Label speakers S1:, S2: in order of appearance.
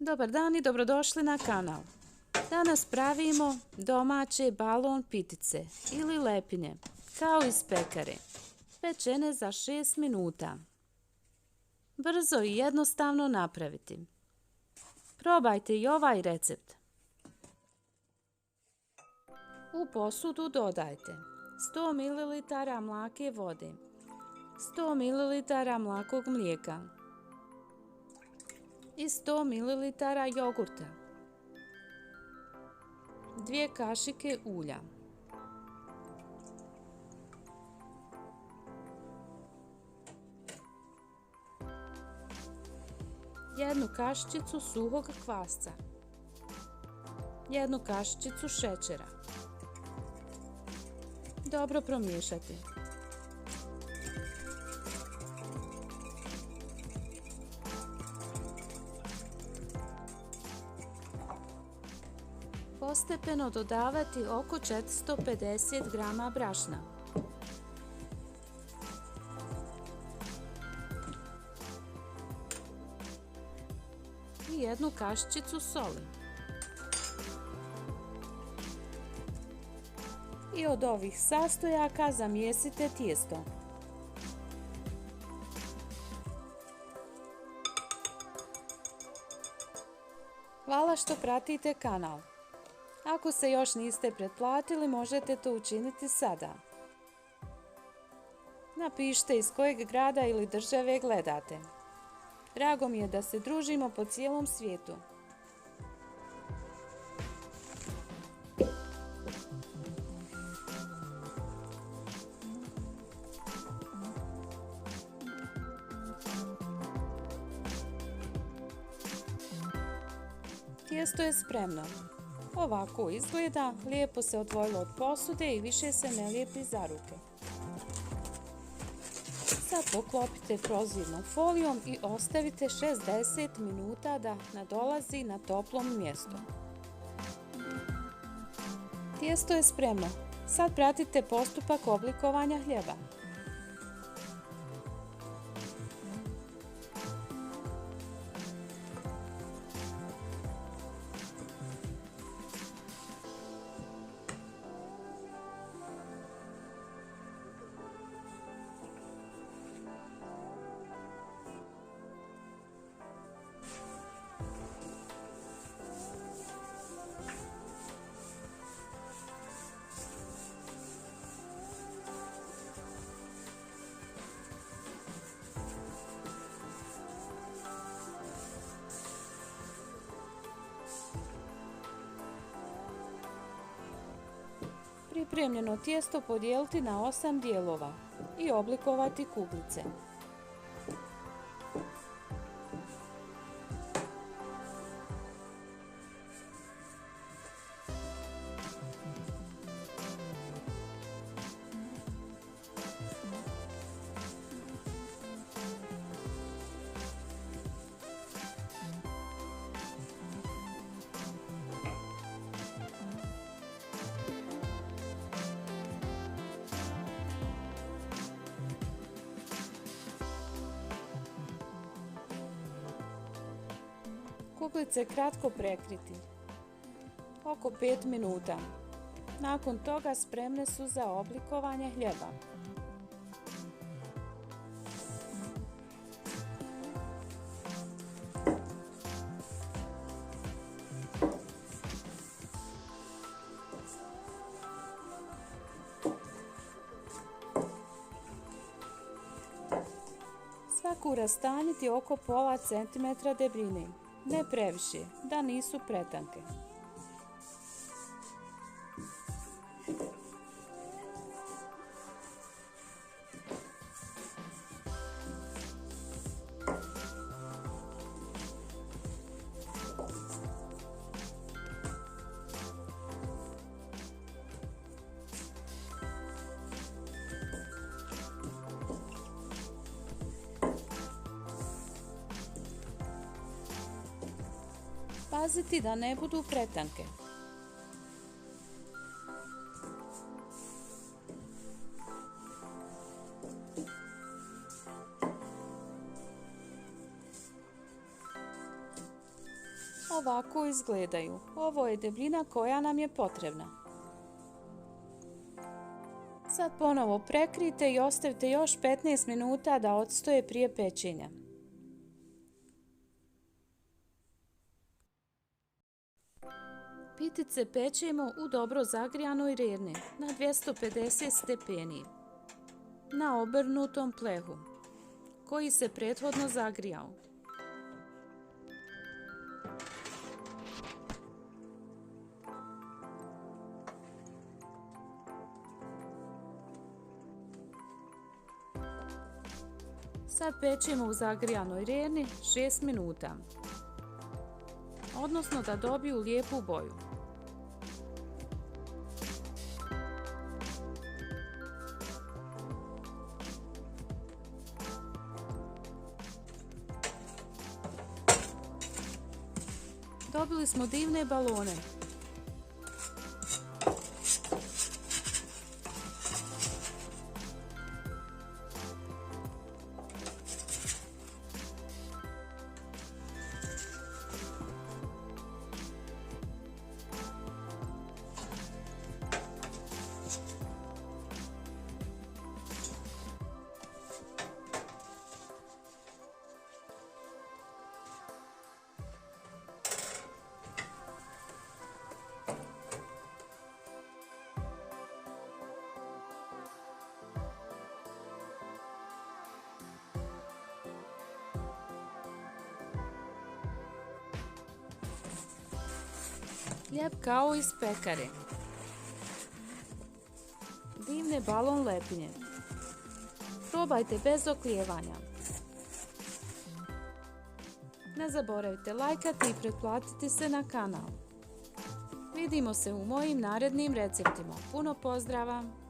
S1: Dobar dan i dobrodošli na kanal. Danas pravimo domaće balon pitice ili lepinje, kao iz pekare, pečene za 6 minuta. Brzo i jednostavno napraviti. Probajte i ovaj recept. U posudu dodajte 100 ml mlake vode, 100 ml mlakog mlijeka i 100 ml jogurta, 2 kašike ulja, jednu kašičicu suhog kvasca, jednu kašičicu šećera. Dobro promiješati. Postepeno dodavati oko 450 grama brašna. I jednu kašičicu soli. I od ovih sastojaka zamjesite tijesto. Hvala što pratite kanal. Ako se još niste pretplatili, možete to učiniti sada. Napišite iz kojeg grada ili države gledate. Drago mi je da se družimo po cijelom svijetu. Tijesto je spremno. Ovako izgleda, lijepo se odvojilo od posude i više se ne lijepi za ruke. Sad poklopite prozirnom folijom i ostavite 60 minuta da nadolazi na toplom mjestu. Tijesto je spremno. Sad pratite postupak oblikovanja hljeba. Pripremljeno tijesto podijeliti na 8 dijelova i oblikovati kuglice. Kuglice kratko prekriti, oko 5 minuta. Nakon toga spremne su za oblikovanje hljeba. Svaku rastanjiti oko pola centimetra debljine. Ne previše, da nisu pretanke. Paziti da ne budu pretanke. Ovako izgledaju. Ovo je debljina koja nam je potrebna. Sad ponovo prekrijte i ostavite još 15 minuta da odstoje prije pečenja. Pitice pečemo u dobro zagrijanoj rerni na 250 stepeni na obrnutom plehu koji se prethodno zagrijao. Sad pečemo u zagrijanoj rerni 6 minuta, odnosno da dobiju lijepu boju. Dobili smo divne balone. Lijep kao iz pekare. Divne balon lepinje. Probajte bez oklijevanja. Ne zaboravite lajkati i pretplatiti se na kanal. Vidimo se u mojim narednim receptima. Puno pozdrava!